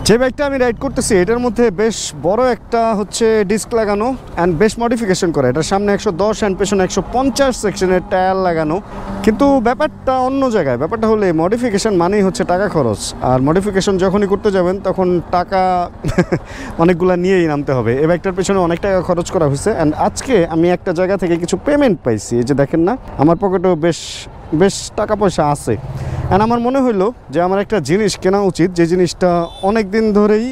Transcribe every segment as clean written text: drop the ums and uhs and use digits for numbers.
যে বাইকটা আমি রাইড করতেছি এটার মধ্যে বেশ বড় একটা হচ্ছে ডিস্ক লাগানো অ্যান্ড বেশ মডিফিকেশন করা। এটার সামনে 110 অ্যান্ড পেছনে 150 সেকশনের টায়ার লাগানো, কিন্তু ব্যাপারটা অন্য জায়গায়। ব্যাপারটা হলে মডিফিকেশন মানেই হচ্ছে টাকা খরচ, আর মডিফিকেশন যখনই করতে যাবেন তখন টাকা অনেকগুলো নিয়েই নামতে হবে। এই বাইকটার পেছনে অনেক টাকা খরচ করা হয়েছে অ্যান্ড আজকে আমি একটা জায়গা থেকে কিছু পেমেন্ট পাইছি। এই যে দেখেন না, আমার পকেটেও বেশ টাকা পয়সা আছে অ্যান্ড আমার মনে হইলো যে আমার একটা জিনিস কেনা উচিত, যে জিনিসটা অনেক দিন ধরেই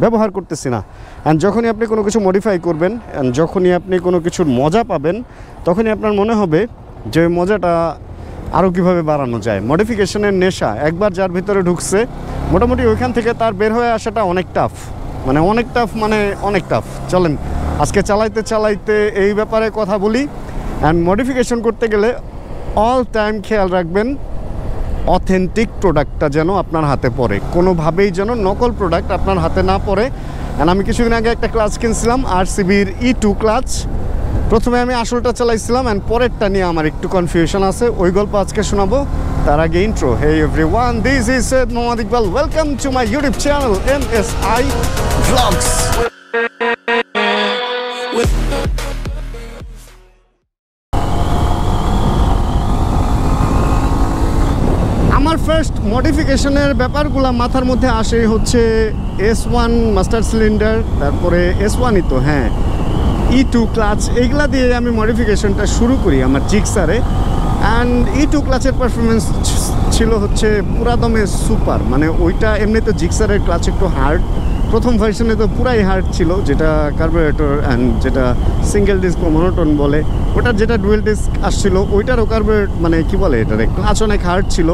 ব্যবহার করতেছি না। অ্যান্ড যখনই আপনি কোনো কিছু মডিফাই করবেন অ্যান্ড যখনই আপনি কোনো কিছুর মজা পাবেন, তখনই আপনার মনে হবে যে মজাটা আরও কীভাবে বাড়ানো যায়। মডিফিকেশনের নেশা একবার যার ভিতরে ঢুকছে, মোটামুটি ওইখান থেকে তার বের হয়ে আসাটা অনেক টাফ, অনেক টাফ। চলেন আজকে চালাইতে এই ব্যাপারে কথা বলি। অ্যান্ড মডিফিকেশন করতে গেলে অল টাইম খেয়াল রাখবেন অথেন্টিক প্রোডাক্টটা যেন আপনার হাতে পড়ে, কোনোভাবেই যেন নকল প্রোডাক্ট আপনার হাতে না পড়ে। অ্যান্ড আমি কিছুদিন আগে একটা ক্লাচ কিনছিলাম, RCBর E2 ক্লাচ। প্রথমে আমি আসলটা চালাইছিলাম অ্যান্ড পরেরটা নিয়ে আমার একটু কনফিউশন আছে, ওই গল্প আজকে শোনাবো। তার আগে intro. Hey everyone, this is Syed Mohammad Iqbal. Welcome to my YouTube channel MSI Vlogs। আমার ফার্স্ট মডিফিকেশনের ব্যাপারগুলো মাথার মধ্যে আসে হচ্ছে S1 মাস্টার সিলিন্ডার, তারপরে S1ই তো হ্যাঁ E2 ক্লাচ, এইগুলা দিয়ে আমি মডিফিকেশনটা শুরু করি আমার জিক্সারে। অ্যান্ড E2 ক্লাচের পারফরমেন্স ছিল হচ্ছে পুরা দমে সুপার। মানে ওইটা এমনিতে জিক্সারের ক্লাচ একটু হার্ড, প্রথম ভার্সনে তো পুরাই হার্ড ছিল, যেটা কার্বোরেটর অ্যান্ড যেটা সিঙ্গেল ডিস্ক মনোটোন বলে, ওটার যেটা ডুয়েল ডিস্ক আসছিল ওইটারও কার্বোরেট মানে কি বলে এটার ক্লাচ অনেক হার্ড ছিল।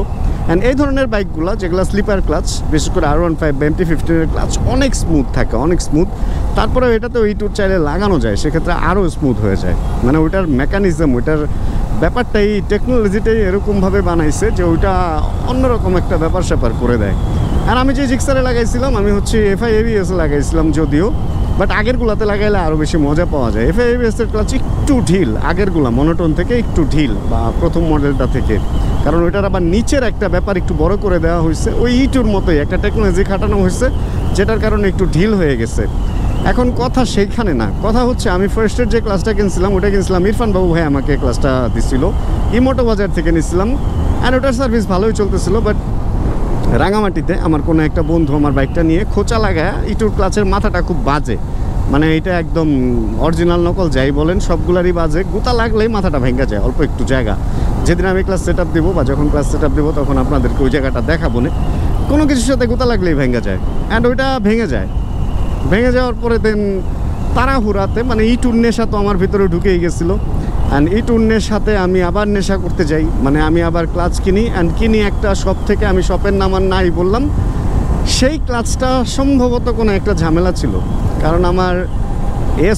অ্যান্ড এই ধরনের বাইকগুলো যেগুলো স্লিপার ক্লাচ, বিশেষ করে R15 বা MT-15-এর ক্লাচ অনেক স্মুথ থাকে, অনেক স্মুথ। তারপরে এটাতে E2 চাইলে লাগানো যায়, সেক্ষেত্রে আরও স্মুথ হয়ে যায়। মানে ওইটার মেকানিজম, ওইটার ব্যাপারটাই, টেকনোলজিটাই এরকমভাবে বানাইছে যে ওইটা অন্যরকম একটা ব্যাপার করে দেয়। আর আমি যে জিক্সারে লাগাইছিলাম, আমি হচ্ছে FI ABS লাগাইছিলাম যদিও, বাট আগেরগুলাতে লাগাইলে আরও বেশি মজা পাওয়া যায়। FI ABS-এর ক্লাচ একটু ঢিল, আগেরগুলা মনোটোন থেকে একটু ঢিল, বা প্রথম মডেলটা থেকে, কারণ ওইটার আবার নিচের একটা ব্যাপার একটু বড় করে দেওয়া হয়েছে, ওই E2-র মতোই একটা টেকনোলজি খাটানো হয়েছে, যেটার কারণে একটু ঢিল হয়ে গেছে। এখন কথা সেইখানে না, কথা হচ্ছে আমি ফার্স্টের যে ক্লাসটা কিনছিলাম ওটা কিনছিলাম ইরফান বাবু ভাই আমাকে ক্লাসটা দিছিল, ইমোটো বাজার থেকে নিছিলাম। অ্যান্ড ওটার সার্ভিস ভালোই চলতেছিল, বাট রাঙামাটিতে আমার কোনো একটা বন্ধু আমার বাইকটা নিয়ে খোঁচা লাগায় E2 ক্লাচের মাথাটা খুব বাজে, মানে এটা একদম অরিজিনাল নকল যাই বলেন সবগুলারই বাজে, গুতা লাগলেই মাথাটা ভেঙে যায় অল্প একটু জায়গা। যেদিন আমি ক্লাস সেট আপ দেবো বা যখন ক্লাস সেট আপ দেবো তখন আপনাদেরকে ওই জায়গাটা দেখাবো না, কোনো কিছুর সাথে গুতা লাগলেই ভেঙে যায়। অ্যান্ড ওইটা ভেঙে যাওয়ার পরে দেন তাড়াহুড়াতে, মানে E2 নেশা তো আমার ভিতরে ঢুকেই গেছিলো। অ্যান্ড E2 নেশাতে আমি আবার নেশা করতে যাই, মানে আমি আবার ক্লাচ কিনি একটা শপ থেকে। আমি শপের নাম আর নাই বললাম, সেই ক্লাচটা সম্ভবত কোনো একটা ঝামেলা ছিল, কারণ আমার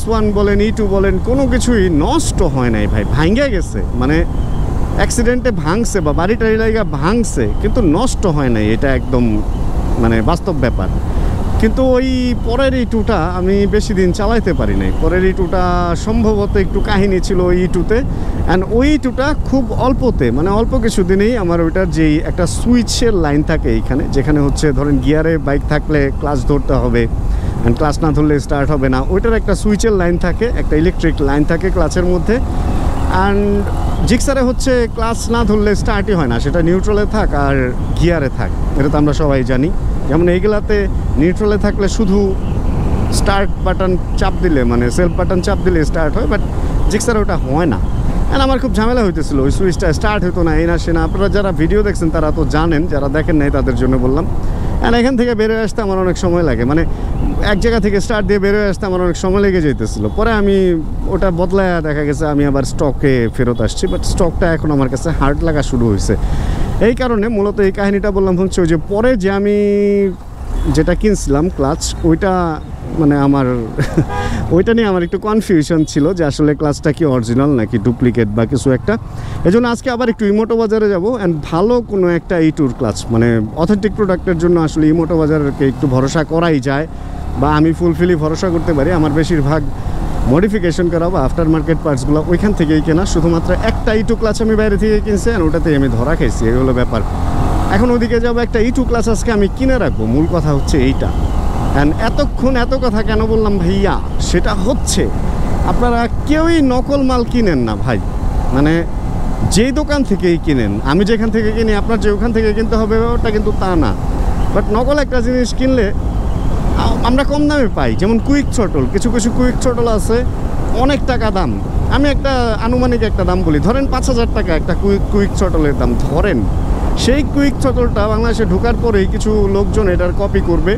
S1 বলেন E2 বলেন কোনো কিছুই নষ্ট হয় নাই ভাই, ভাঙে গেছে, মানে অ্যাক্সিডেন্টে ভাঙছে বা বাড়ি টাড়ি লাগা ভাঙছে, কিন্তু নষ্ট হয় নাই, এটা একদম মানে বাস্তব ব্যাপার। কিন্তু ওই পরের E2টা আমি বেশি দিন চালাইতে পারি নাই। পরের E2টা সম্ভবত একটু কাহিনী ছিল ওই E2-তে। অ্যান্ড ওই E2টা খুব অল্পতে, মানে অল্প কিছু দিনেই আমার ওইটার যেই একটা সুইচের লাইন থাকে এইখানে, যেখানে হচ্ছে ধরেন গিয়ারে বাইক থাকলে ক্লাচ ধরতে হবে, অ্যান্ড ক্লাচ না ধরলে স্টার্ট হবে না, ওইটার একটা সুইচের লাইন থাকে, একটা ইলেকট্রিক লাইন থাকে ক্লাচের মধ্যে। অ্যান্ড জিক্সারে হচ্ছে ক্লাচ না ধরলে স্টার্টই হয় না, সেটা নিউট্রালে থাক আর গিয়ারে থাক, এটা তো আমরা সবাই জানি। যেমন এইগুলাতে নিউট্রালে থাকলে শুধু স্টার্ট বাটন চাপ দিলে, মানে সেলফ বাটন চাপ দিলে স্টার্ট হয়, বাট জিক্সারে ওটা হয় না। অ্যান্ড আমার খুব ঝামেলা হইতেছিল, ওই সুইচটা স্টার্ট হতো না, এই না সে না। আপনারা যারা ভিডিও দেখছেন তারা তো জানেন, যারা দেখেন নাই তাদের জন্য বললাম। অ্যান্ড এখান থেকে বেরোয় আসতে আমার অনেক সময় লাগে, মানে এক জায়গা থেকে স্টার্ট দিয়ে বেরোয় আসতে আমার অনেক সময় লেগে যেতেছিল। পরে আমি ওটা বদলায় দেখা গেছে আমি আবার স্টকে ফেরত আসছি, বাট স্টকটা এখন আমার কাছে হার্ড লাগা শুরু হয়েছে। এই কারণে মূলত এই কাহিনিটা বললাম হচ্ছে ওই যে পরে যে আমি যেটা কিনছিলাম ক্লাচ, ওইটা মানে আমার ওইটা নিয়ে আমার একটু কনফিউশন ছিল যে আসলে ক্লাচটা কি অরিজিনাল নাকি ডুপ্লিকেট বা কিছু একটা। এই জন্য আজকে আবার একটু ইমোটো বাজারে যাবো অ্যান্ড ভালো কোনো একটা E2-র ক্লাচ, মানে অথেন্টিক প্রোডাক্টের জন্য আসলে ইমোটো বাজারকে একটু ভরসা করাই যায়, বা আমি ফুলফিলি ভরসা করতে পারি। আমার বেশিরভাগ মডিফিকেশন করা বা আফটার মার্কেট পার্টসগুলো ওইখান থেকেই কেনা, শুধুমাত্র একটা E2 ক্লাচ আমি বাইরে থেকে কিনছি আর ওটাতেই আমি ধরা খাইছি, এই হলো ব্যাপার। এখন ওদিকে যাবো, একটা E2 ক্লাচ আজকে আমি কিনে রাখবো, মূল কথা হচ্ছে এইটা। অ্যান্ড এতক্ষণ এত কথা কেন বললাম ভাইয়া, সেটা হচ্ছে আপনারা কেউই নকল মাল কিনেন না ভাই। মানে যেই দোকান থেকেই কিনেন, আমি যেখান থেকে কিনি আপনার যে ওখান থেকে কিনতে হবে ওটা কিন্তু তা না। বাট নকল একটা জিনিস কিনলে আমরা কম দামে পাই। যেমন কুইক চটল, কিছু কিছু কুইক চটল আছে অনেক টাকা দাম। আমি একটা আনুমানিক একটা দাম বলি, ধরেন 5,000 টাকা একটা কুইক চটলের দাম ধরেন। সেই কুইক চটলটা বাংলাদেশে ঢোকার পরেই কিছু লোকজন এটার কপি করবে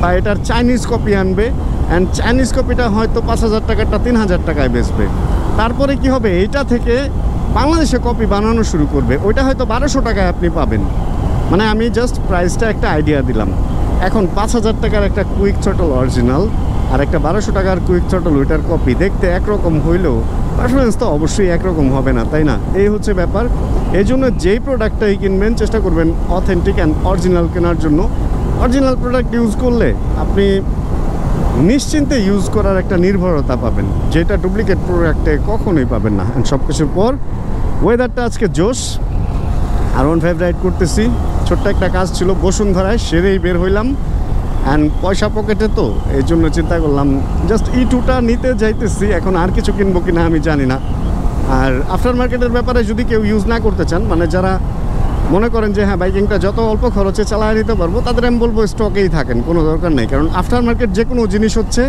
বা এটার চাইনিজ কপি আনবে, অ্যান্ড চাইনিজ কপিটা হয়তো 5,000 টাকাটা 3,000 টাকায় বেচবে। তারপরে কি হবে, এইটা থেকে বাংলাদেশে কপি বানানো শুরু করবে, ওইটা হয়তো 1200 টাকায় আপনি পাবেন। মানে আমি জাস্ট প্রাইসটা একটা আইডিয়া দিলাম। এখন 5,000 টাকার একটা কুইক চটল অরিজিনাল আর একটা 1200 টাকার কুইক চটল ওইটার কপি, দেখতে একরকম হইলেও পারফরমেন্স তো অবশ্যই একরকম হবে না, তাই না? এই হচ্ছে ব্যাপার। এই জন্য যেই প্রোডাক্টটাই কিনবেন চেষ্টা করবেন অথেন্টিক অ্যান্ড অরিজিনাল কেনার জন্য। অরিজিনাল প্রোডাক্ট ইউজ করলে আপনি নিশ্চিন্তে ইউজ করার একটা নির্ভরতা পাবেন, যেটা ডুপ্লিকেট প্রোডাক্টে কখনোই পাবেন না। অ্যান্ড সব কিছুর পর ওয়েদারটা আজকে জোশ, R15 রাইড করতেছি। ছোট্ট একটা কাজ ছিল বসুন্ধরায়, সেরেই বের হইলাম। অ্যান্ড পয়সা পকেটে তো, এই জন্য চিন্তা করলাম জাস্ট E2টা নিতে যাইতেছি। এখন আর কিছু কিনবো কিনা আমি জানি না। আর আফটার মার্কেটের ব্যাপারে যদি কেউ ইউজ না করতে চান, মানে যারা মনে করেন যে হ্যাঁ বাইকিংটা যত অল্প খরচে চালায় নিতে পারবো, তাদের আমি বলবো স্টকেই থাকেন, কোনো দরকার নেই। কারণ আফটার মার্কেট যে কোনো জিনিস হচ্ছে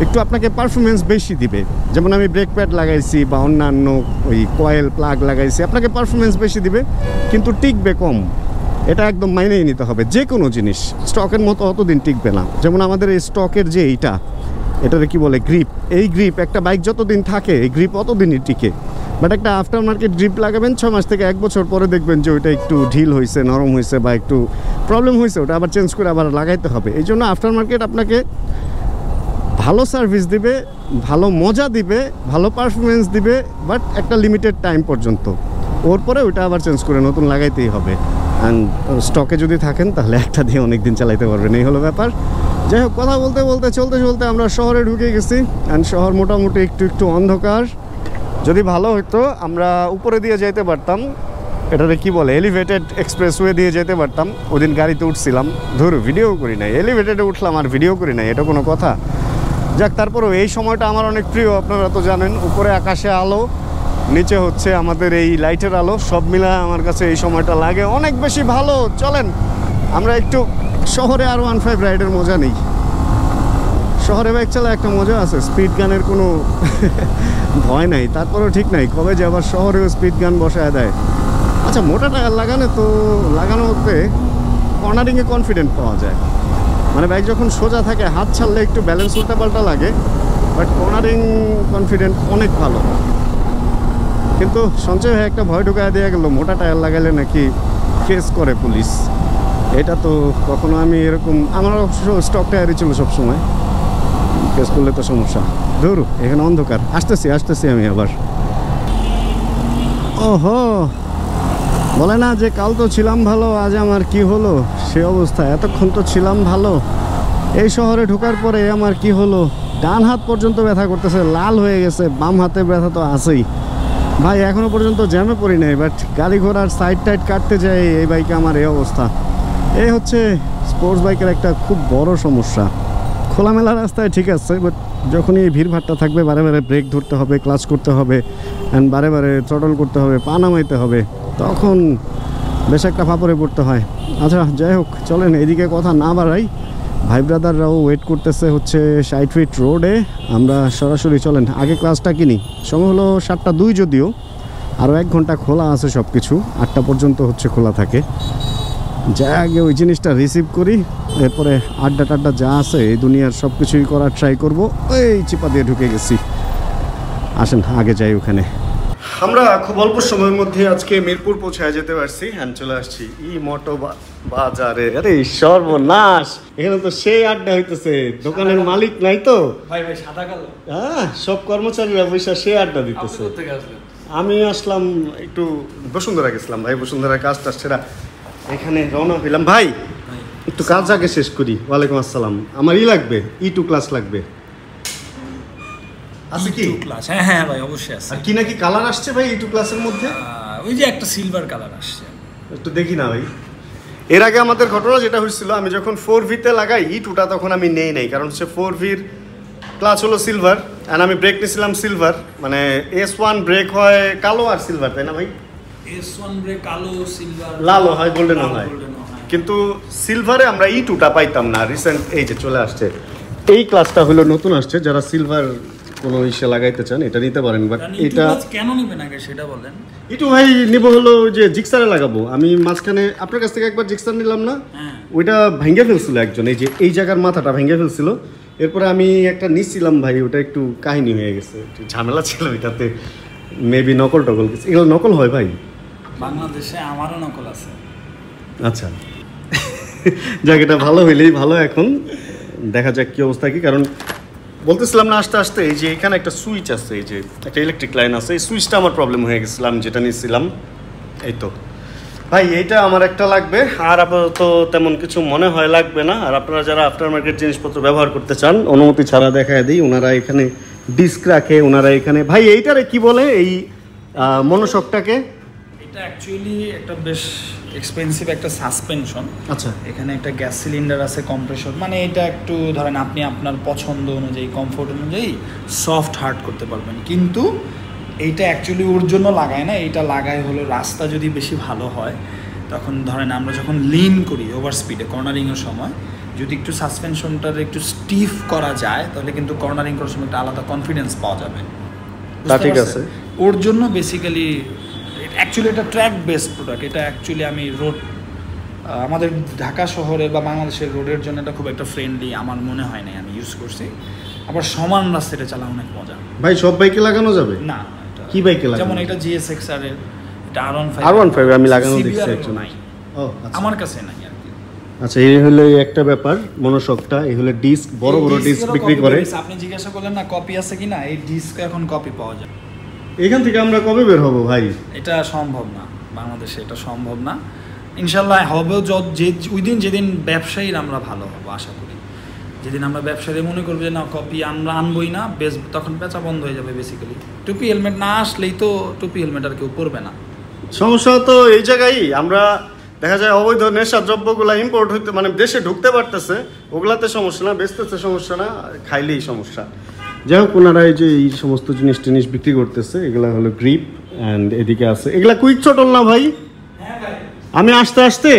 একটু আপনাকে পারফরমেন্স বেশি দিবে। যেমন আমি ব্রেক প্যাড লাগাইছি বা অন্যান্য ওই কয়েল প্লাগ লাগাইছি, আপনাকে পারফরমেন্স বেশি দিবে কিন্তু টিকবে কম। এটা একদম মাইনেই নিতে হবে। যে কোনো জিনিস স্টকের মতো অতদিন টিকবে না। যেমন আমাদের এই স্টকের যে এটারে কি বলে, গ্রিপ। এই গ্রিপ একটা বাইক যতদিন থাকে এই গ্রিপ অতদিনই টিকে। বাট একটা আফটার মার্কেট গ্রিপ লাগাবেন 6 মাস থেকে 1 বছর পরে দেখবেন যে ওইটা একটু ঢিল হয়েছে, নরম হয়েছে বা একটু প্রবলেম হয়েছে, ওটা আবার চেঞ্জ করে আবার লাগাইতে হবে। এই জন্য আফটার মার্কেট আপনাকে ভালো সার্ভিস দিবে, ভালো মজা দিবে, ভালো পারফরমেন্স দিবে, বাট একটা লিমিটেড টাইম পর্যন্ত। ওর পরে ওইটা আবার চেঞ্জ করে নতুন লাগাইতেই হবে। অ্যান্ড স্টকে যদি থাকেন তাহলে একটা দিয়ে অনেক দিন চালাইতে পারবেন, এই হলো ব্যাপার। যাই হোক, কথা বলতে বলতে চলতে চলতে আমরা শহরে ঢুকে গেছি। অ্যান্ড শহর মোটামুটি একটু একটু অন্ধকার। যদি ভালো হতো আমরা উপরে দিয়ে যেতে পারতাম, এটাতে কি বলে এলিভেটেড এক্সপ্রেসওয়ে দিয়ে যেতে পারতাম। ওদিন গাড়িতে উঠছিলাম, ধরো ভিডিও করি নাই, এলিভেটেডে উঠলাম আর ভিডিও করি নাই, এটা কোনো কথা? যাক, তারপরেও এই সময়টা আমার অনেক প্রিয়, আপনারা তো জানেন। উপরে আকাশে আলো, নিচে হচ্ছে আমাদের এই লাইটের আলো, সব মিলায় আমার কাছে এই সময়টা লাগে অনেক বেশি ভালো। চলেন আমরা একটু শহরে R15 রাইডের মজা নেই। শহরে বাইক চালা একটা মজা আছে, স্পিড গানের কোনো ভয় নাই। তারপরেও ঠিক নাই কবে যে আবার শহরেও স্পিড গান বসায় দেয়। আচ্ছা, মোটা টায়ার লাগানোতে কর্নারিংয়ে কনফিডেন্ট পাওয়া যায়। মানে বাইক যখন সোজা থাকে হাত ছাড়লে একটু ব্যালেন্স উল্টাপাল্টা লাগে, বাট কর্নারিং কনফিডেন্ট অনেক ভালো। কিন্তু সঞ্চয় হয়ে একটা ভয় ঢুকায় দেওয়া গেল, মোটা টায়ার লাগাইলে নাকি কেস করে পুলিশ। এটা তো কখনো আমি এরকম, আমার অবশ্য স্টক টায়ারই ছিল সবসময়, কেস করলে তো সমস্যা। ধরু এখানে অন্ধকার, আসতেছি আমি আবার। ওহো, বলে না যে কাল তো ছিলাম ভালো, আজ আমার কি হলো, সে অবস্থা। এতক্ষণ তো ছিলাম ভালো, এই শহরে ঢোকার পরে আমার কি হলো, ডান হাত পর্যন্ত ব্যথা করতেছে, লাল হয়ে গেছে, বাম হাতে ব্যথা তো আছেই ভাই। এখনো পর্যন্ত জ্যামে পড়ি নাই, বাট গাড়ি ঘোড়ার সাইড টাইড কাটতে যাই এই বাইকে আমার এই অবস্থা। এই হচ্ছে স্পোর্টস বাইকের একটা খুব বড় সমস্যা। খোলামেলা রাস্তায় ঠিক আছে, বাট যখনই ভিড়ভাট্টা থাকবে, বারে বারে ব্রেক ধরতে হবে, ক্লাচ করতে হবে, অ্যান্ড বারে বারে থ্রটল করতে হবে, পা নামাইতে হবে, তখন বেশ একটা ফাপড়ে পড়তে হয়। আচ্ছা যাই হোক, চলেন এদিকে কথা না বাড়াই। ভাই ব্রাদাররাও ওয়েট করতেছে হচ্ছে 60 ফিট রোডে। আমরা সরাসরি চলেন আগে ক্লাসটা কিনি। সময় হলো 7:02, যদিও আরও 1 ঘন্টা খোলা আছে সব কিছু, 8টা পর্যন্ত হচ্ছে খোলা থাকে। যা আগে ওই জিনিসটা রিসিভ করি, এরপরে আড্ডা টাড্ডা যা আছে এই দুনিয়ার সব কিছুই করার ট্রাই করব। এই চিপা দিয়ে ঢুকে গেছি, আসেন আগে যাই ওখানে। আমরা খুব অল্প সময়ের মধ্যে আজকে মিরপুর পৌঁছায় যেতে পারছি। হ্যাঁ, চলে আসছি মোটো বাজারে। আরে সর্বনাশ, এখানে তো সেই আড্ডা হইতেছে, দোকানের মালিক নাই তো ভাই সাদা কালো। হ্যাঁ, সব কর্মচারীরা বসে সেই আড্ডা দিতেছে। আমি আসলাম একটু বসুন্ধরা গেছিলাম ভাই, বসুন্ধরার কাজ টাজ সেরা এখানে রওনা হইলাম। ভাই একটু কাজ আগে শেষ করি। ওয়ালাইকুম আসসালাম। আমার লাগবে E2 ক্লাস লাগবে। আছে কি ক্লাস? হ্যাঁ হ্যাঁ ভাই, অবশ্যই আছে। আর কি নাকি কালার আসছে ভাই E2 ক্লাসের মধ্যে? ওই যে একটা সিলভার কালার আসছে, একটু দেখি না ভাই। এর আগে আমাদের ঘটনা যেটা হয়েছিল, আমি যখন 4V-তে লাগাই E2টা তখন আমি নেই নাই, কারণ হচ্ছে 4V-র ক্লাচ হলো সিলভার অ্যান্ড আমি ব্রেক নিয়েছিলাম সিলভার, মানে S1 ব্রেক হয় কালো আর সিলভার, তাই না ভাই? S1 ব্রেক কালো, সিলভার, লালও হয়, গোল্ডেনও হয়, কিন্তু সিলভারে আমরা E2টা পাইতাম না। রিসেন্ট এই যে চলে আসছে, এই ক্লাসটা হলো নতুন আসছে, যারা সিলভার কোনো ইসে লাগাইতে চান এটা নিতে পারেন। বাট এটা কেন নিবেন আগে সেটা বলেন। একটু ভাই নিব হলো যে জিক্সারে লাগাবো। আমি মাঝখানে আপনার কাছ থেকে একবার জিক্সার নিলাম না, ওইটা ভেঙে ফেলছিল একজন, এই যে এই জায়গার মাথাটা ভেঙে ফেলছিল। এরপরে আমি একটা নিচ্ছিলাম ভাই, ওটা একটু কাহিনী হয়ে গেছে, একটু ঝামেলা ছিল এটাতে, মেবি নকল টকল কিছু। এগুলো নকল হয় ভাই বাংলাদেশে? আমারও নকল আছে। আচ্ছা যাক, এটা ভালো হইলেই ভালো। এখন দেখা যাক কি অবস্থা কি, কারণ বলতেছিলাম না আস্তে আস্তে এই যে এখানে একটা সুইচ আছে, এই যে একটা ইলেকট্রিক লাইন আছে, এই সুইচটা আমার প্রবলেম হয়ে গেছিলাম যেটা নিয়েছিলাম। এই তো ভাই এইটা আমার একটা লাগবে, আর আপাতত তেমন কিছু মনে হয় লাগবে না। আর আপনারা যারা আফটার মার্কেট জিনিসপত্র ব্যবহার করতে চান অনুমতি ছাড়া দেখায় দিই, ওনারা এখানে ডিস্ক রাখে, ওনারা এখানে ভাই এইটারে কি বলে এই মনোশকটাকে? এটা অ্যাকচুয়ালি একটা বেশ এক্সপেন্সিভ একটা সাসপেনশন। আচ্ছা, এখানে একটা গ্যাস সিলিন্ডার আছে, কম্প্রেসর, মানে এটা একটু ধরেন আপনি আপনার পছন্দ অনুযায়ী, কমফোর্ট অনুযায়ী সফট হার্ড করতে পারবেন। কিন্তু এইটা অ্যাকচুয়ালি ওর জন্য লাগায় না, এইটা লাগায় হলো রাস্তা যদি বেশি ভালো হয়, তখন ধরেন আমরা যখন লিন করি ওভার স্পিডে কর্নারিংয়ের সময়, যদি একটু সাসপেনশনটার একটু স্টিফ করা যায়, তাহলে কিন্তু কর্নারিং করার সময় একটা আলাদা কনফিডেন্স পাওয়া যাবে। ঠিক আছে, ওর জন্য বেসিক্যালি অ্যাকচুয়ালি এটা ট্র্যাক বেসড প্রোডাক্ট। এটা অ্যাকচুয়ালি আমি রোড, আমাদের ঢাকা শহরে বা বাংলাদেশের রোডের জন্য এটা খুব একটা ফ্রেন্ডলি আমার মনে হয় না, আমি ইউজ করছি। আবার সমান রাস্তাটা চালা অনেক মজা ভাই। সব বাইকে লাগানো যাবে না? কি বাইকে লাগানো? যেমন এটা GSX-R এর, এটা R15 আমি লাগানো দেখছি একটু নাই। ও আমার কাছে নাই আর কি। আচ্ছা, এই হলো একটা ব্যাপার মনোশকটা। এই হলো ডিস্ক, বড় বড় ডিস্ক বিক্রি করে। আপনি জিজ্ঞাসা করলেন না কপি আছে কিনা, এই ডিস্ক এখন কপি পাওয়া যায়। এখান থেকে আমরা কবে বের হব ভাই? এটা সম্ভব না বাংলাদেশে, এটা সম্ভব না। ইনশাল্লাহ হবেও ওই দিন যেদিন ব্যবসায়ীর আমরা ভালো হবো আশা করি। যেদিন আমরা ব্যবসায়ী মনে করবো যে না কপি আমরা আনবই না, তখন বেচা বন্ধ হয়ে যাবে বেসিক্যালি। টুপি হেলমেট না আসলেই তো টুপি হেলমেট আর কেউ পরবে না। সমস্যা তো এই জায়গায়, আমরা দেখা যায় অবৈধ নেশা দ্রব্যগুলো ইম্পোর্ট হইতে, মানে দেশে ঢুকতে পারতেছে, ওগুলাতে সমস্যা না, বেচতেছে সমস্যা না, খাইলেই সমস্যা। যাই হোক, ওনারা এই যে এই সমস্ত জিনিস বিক্রি করতেছে, এগুলা হলো গ্রিপ অ্যান্ড এদিকে আছে এগুলা কুইক থ্রটল না ভাই? আমি আসতে আসতে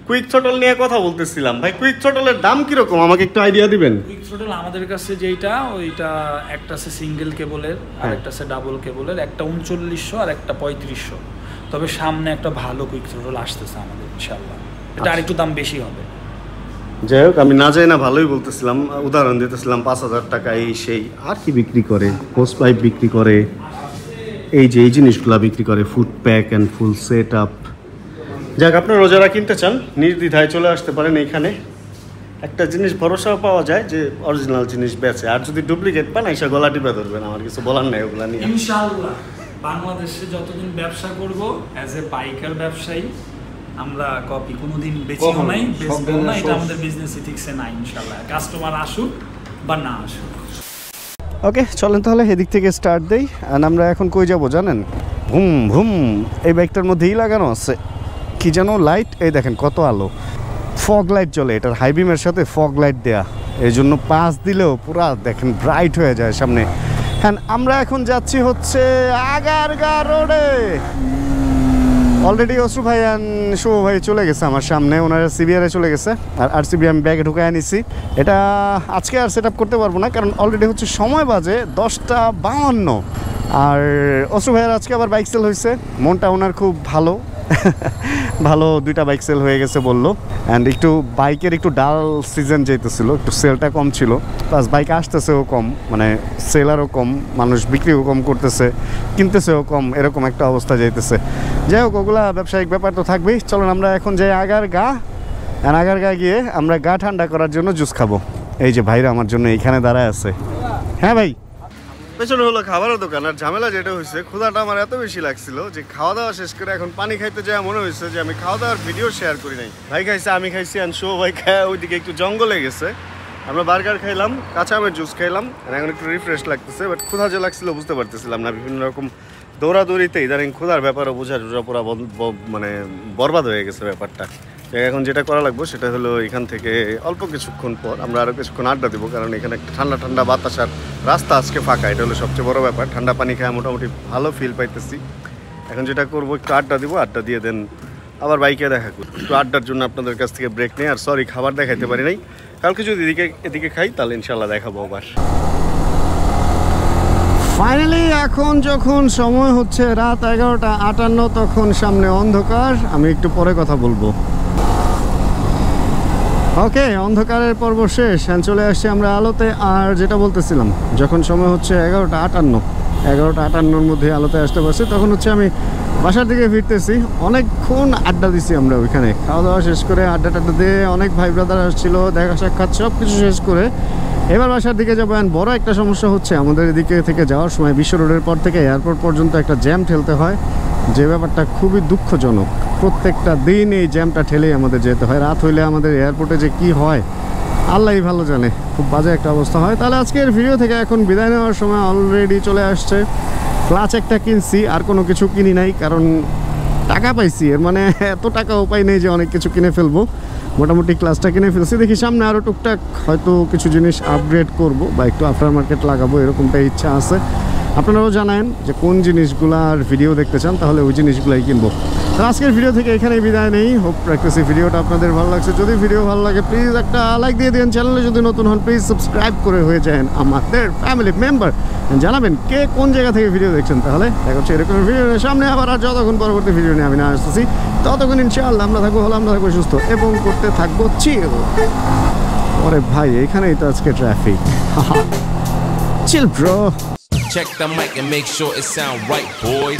কুইক থ্রটল নিয়ে কথা বলতেছিলাম ভাই। কুইক থ্রটলের দাম কিরকম আমাকে একটু আইডিয়া দিবেন? কুইক থ্রটল আমাদের কাছে যেটা, ওইটা একটা আছে সিঙ্গেল কেবলের আর একটা আছে ডাবল কেবলের, একটা 3900 আর একটা 3500। তবে সামনে একটা ভালো কুইক থ্রটল আসতেছে আমাদের ইনশাআল্লাহ, এটা আরেকটু দাম বেশি হবে। যাই হোক, আমি না যাই না ভালোই বলতেছিলাম, উদাহরণ দিতেছিলাম 5000 টাকা এই সেই। আর কি বিক্রি করে? হোস পাইপ বিক্রি করে, এই যে এই জিনিসগুলো বিক্রি করে, food pack and full set up. যাক, আপনারা যারা কিনতে চান নির্দ্বিধায় চলে আসতে পারেন এইখানে। একটা জিনিস ভরসাও পাওয়া যায় যে অরিজিনাল জিনিস বেচে, আর যদি ডুপ্লিকেট পান এসে গলা টিপে ধরবেন, আমার কিছু বলার নাই ওগুলা নিয়ে। ইনশাআল্লাহ বাংলাদেশে যতদিন ব্যবসা করব অ্যাজ এ পাইকার ব্যবসায়ী, আমরা কপি কোনোদিন বেচিও নাই, বেচবো না। এটা আমাদের বিজনেস ইথিক্সে নাই। ইনশাআল্লাহ কাস্টমার আসুক বা না আসুক। ওকে, চলেন তাহলে এদিক থেকে স্টার্ট দেই। আর আমরা এখন কই যাব জানেন? ভুম ভুম, এই বাইকটার মধ্যেই লাগানো আছে কি যেন লাইট, এই দেখেন কত আলো, ফগ লাইট জ্বলে। এটার হাইবিমের সাথে ফগ লাইট দেয়া, এই জন্য পাস দিলেও পুরা দেখেন ব্রাইট হয়ে যায় সামনে। হ্যাঁ, আমরা এখন যাচ্ছি হচ্ছে আগারগা রোডে। অলরেডি অশ্রু ভাই অ্যান্ড শুভ ভাই চলে গেছে আমার সামনে, ওনারা সিবিআরে চলে গেছে, আর আরসিবি আমি ব্যাগে ঢুকায় নিছি। এটা আজকে আর সেট আপ করতে পারবো না, কারণ অলরেডি হচ্ছে সময় বাজে 10:52। আর অশ্রু ভাইয়ের আজকে আবার বাইক সেল হয়েছে, মনটা ওনার খুব ভালো। ভালো 2টা বাইক সেল হয়ে গেছে বললো। অ্যান্ড একটু বাইকের একটু ডাল সিজন যেতেছিল, একটু সেলটা কম ছিল, প্লাস বাইক আসতেছেও কম, মানে সেলারও কম, মানুষ বিক্রিও কম করতেছে, কিনতেছেও কম, এরকম একটা অবস্থা যাইতেছে। যাই হোক, ওগুলা ব্যবসায়িক ব্যাপার তো থাকবেই। চলুন আমরা এখন যাই আগারগা, আগারগা গিয়ে আমরা গা ঠান্ডা করার জন্য জুস খাবো। এই যে ভাইরা আমার জন্য এইখানে দাঁড়ায় আছে। হ্যাঁ ভাই, পেছনে হলো খাবারের দোকান। আর ঝামেলা যেটা হয়েছে, ক্ষুধাটা আমার এত বেশি লাগছিল যে খাওয়া দাওয়া শেষ করে এখন পানি খাইতে যাওয়া মনে হয়েছে যে আমি খাওয়া দাওয়ার ভিডিও শেয়ার করি নাই। ভাই খাইছে, আমি খাইছি, আর শো ভাই খায় ওইদিকে একটু জঙ্গলে গেছে। আমরা বার্গার খাইলাম, কাঁচা আমের জুস খাইলাম, এখন একটু রিফ্রেশ লাগতেছে। বাট ক্ষুধা যে লাগছিল বুঝতে পারতেছিলাম না, বিভিন্ন রকম দৌড়াদৌড়িতে ইদানিং ক্ষুধার ব্যাপারও বোঝা পুরা মানে বরবাদ হয়ে গেছে ব্যাপারটা। এখন যেটা করা লাগবে সেটা হলো এখান থেকে অল্প কিছুক্ষণ পর আমরা আরও কিছুক্ষণ আড্ডা দেবো, কারণ এখানে একটা ঠান্ডা ঠান্ডা বাতাস আর রাস্তা আজকে ফাঁকা, এটা হলো সবচেয়ে বড় ব্যাপার। ঠান্ডা পানি খায় মোটামুটি ভালো ফিল পাইতেছি। এখন যেটা করবো একটু আড্ডা দিব, আড্ডা দিয়ে দেন আবার বাইকে দেখা করবো। একটু আড্ডার জন্য আপনাদের কাছ থেকে ব্রেক নেই, আর সরি খাবার দেখাইতে পারি নাই, কালকে যদি এদিকে খাই তাহলে ইনশাল্লাহ দেখাবো আবার। ফাইনালি এখন যখন সময় হচ্ছে রাত 11:58, তখন সামনে অন্ধকার। আমি একটু পরে কথা বলবো। ওকে, অন্ধকারের পর্ব শেষ, চলে আসছি আমরা আলোতে। আর যেটা বলতেছিলাম, যখন সময় হচ্ছে 11:58 মধ্যে আলোতে আসতে পারছি, তখন হচ্ছে আমি বাসার দিকে ফিরতেছি। অনেকক্ষণ আড্ডা দিছি আমরা ওইখানে, খাওয়া দাওয়া শেষ করে আড্ডা টাড্ডা দিয়ে অনেক ভাই ব্রাদার আসছিল, দেখা সাক্ষাৎ সব কিছু শেষ করে এবার বাসার দিকে যাবো। বড় একটা সমস্যা হচ্ছে আমাদের এদিকে থেকে যাওয়ার সময় বিশ্ব রোডের পর থেকে এয়ারপোর্ট পর্যন্ত একটা জ্যাম ঠেলতে হয়, যে ব্যাপারটা খুবই দুঃখজনক। প্রত্যেকটা দিন এই জ্যামটা ঠেলেই আমাদের যেতে হয়। রাত হইলে আমাদের এয়ারপোর্টে যে কি হয় আল্লাহই ভালো জানে, খুব বাজে একটা অবস্থা হয়। তাহলে আজকের ভিডিও থেকে এখন বিদায় নেওয়ার সময় অলরেডি চলে আসছে। ক্লাচ একটা কিনছি, আর কোনো কিছু কিনি নাই, কারণ টাকা পাইছি। এর মানে এত টাকা উপায় নেই যে অনেক কিছু কিনে ফেলবো। মোটামুটি ক্লাসটা কিনে ফেলছি, দেখি সামনে আরও টুকটাক হয়তো কিছু জিনিস আপগ্রেড করব বা একটু আফটার মার্কেট লাগাবো, এরকমটা ইচ্ছা আছে। আপনারাও জানান যে কোন জিনিসগুলার ভিডিও দেখতে চান, তাহলে ওই জিনিসগুলাই কিনবো। তো আজকের ভিডিও থেকে এখানেই বিদায় নেই। হোপ রাখতেছি ভিডিওটা আপনাদের ভালো লাগছে। যদি ভিডিও ভালো লাগে প্লিজ একটা লাইক দিয়ে দিন। চ্যানেলে যদি নতুন হন প্লিজ সাবস্ক্রাইব করে হয়ে যান আমাদের ফ্যামিলি মেম্বার। জানাবেন কে কোন জায়গা থেকে ভিডিও দেখছেন। তাহলে দেখা হচ্ছে এরকম ভিডিও সামনে আবার। আর যতক্ষণ পরবর্তী ভিডিও নিয়ে আমি না আসতেছি, ততক্ষণ ইনশাআল্লাহ আমরা থাকবো ভালো, আমরা থাকবো সুস্থ এবং করতে থাকবো চিল। ওরে ভাই, এইখানেই তো আজকে traffic. Chill bro. Check the mic and make sure it sound right, boys.